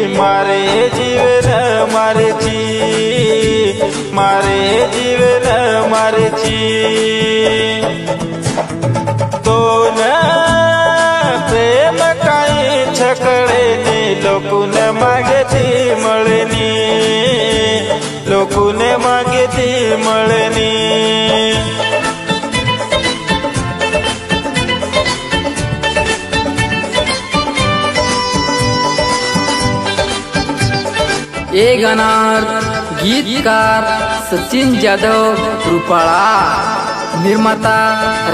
मारे जीवन मारेची, मारे जीवन मारेची। तो न प्रेम काही छकळेनी लोकून मागेती मळणी, लोकून मागेती मळणी। ये गाणार गीतकार सचिन जाधव रुपाळा, निर्माता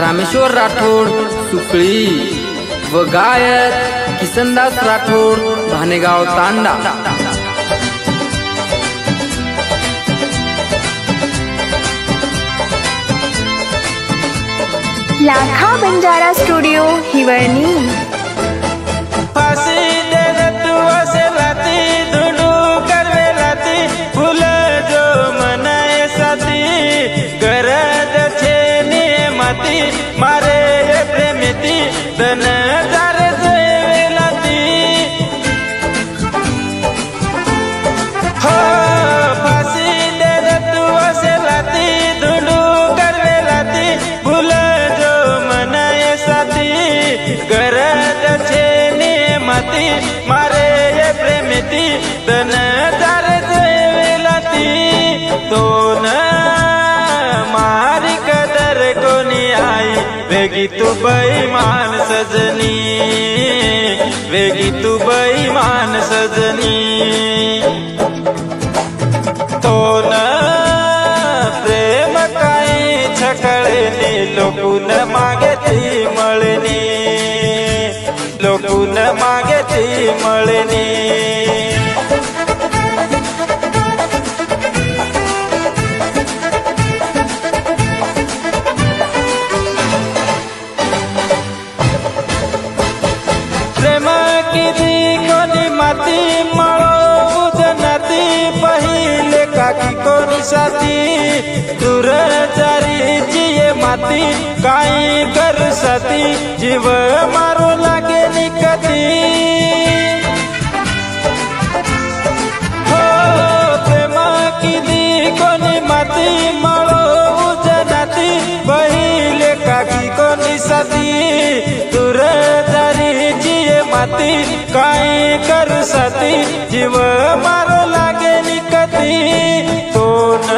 रामेश्वर राठोड सुकळी व गायक किसनदास राठोड भानेगाव तांडा। लाखा बंजारा स्टुडिओ हिवळणी। मारे प्रेमिती तन जार वेलाती, हो फाशी दे तू असे लाती, धुंडू करवेलाती भूल जो मनाए साथी, गरज छे नियमती मारे प्रेमिती तन जार वेलाती। तो न मारी कदर कोनी आई वेगी तू बेईमान सजनी, वेगी तू बेईमान सजनी। तो न प्रेम काही छकळेनी लोकून मागेती मळणी, लोकून मागेती मळणी। माती मळो उजनाती पहिले काकी कोणी साथी, दूर जारीची ये माती काही करू साथी, जीव मारू लागे निकती। हो प्रेमा किती कोणी माती मळो उजनाती पहिले काकी कोणी साथी, दूर जारीची ये माती काही करू साथी, जीव मारो लागे निकती। तो न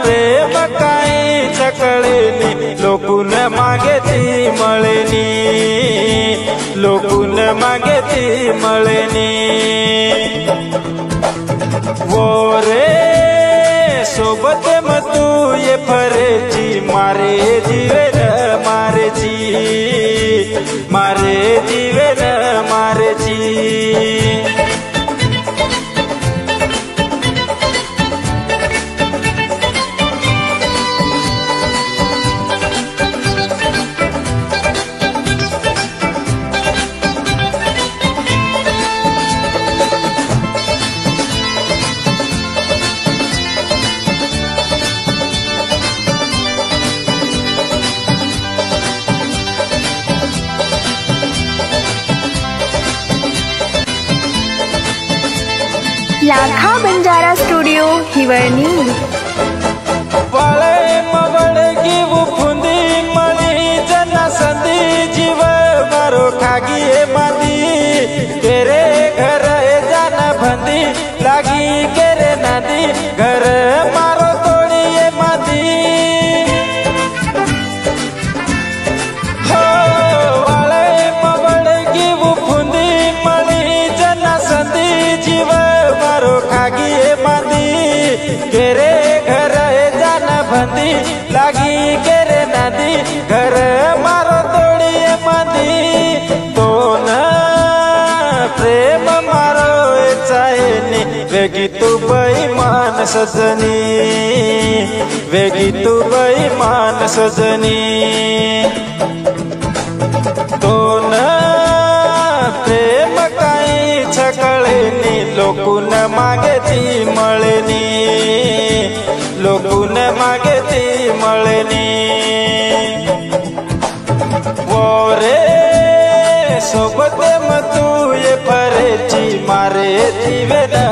प्रेम काही छकळेनी लोकून मागेती मळणी, लोकून मागेती मळणी। वो रे सोबत मग तू ये फरेची मारे जीवन मारेची, मारे जीवन मारेची। लाखा बंजारा स्टुडिओ हिवळणी। वाळे मवळगी फुंदी मळी जना संधी, जीव मारो खागी मादी, तेरे घर जाना भंदी लागी केरे नादी, घर मारो तोड़ी मादी। हो वाळे मवळगी फुंदी मळी जना संधी, जीव मारो खागी मादी, केरे घर जाना भंदी लागी केरे नादी, घर मारो तोड़ी मादी। तो न प्रेम मारो चायनी वेगी तू बेईमान सजनी, वेगी तू बेईमान सजनी। तो न प्रेम काही छकळेनी लोकून मागेती मळणी, लोकून मागेती मळणी। वो रे सोबत मग तू ये फरेची मारे ती वेदना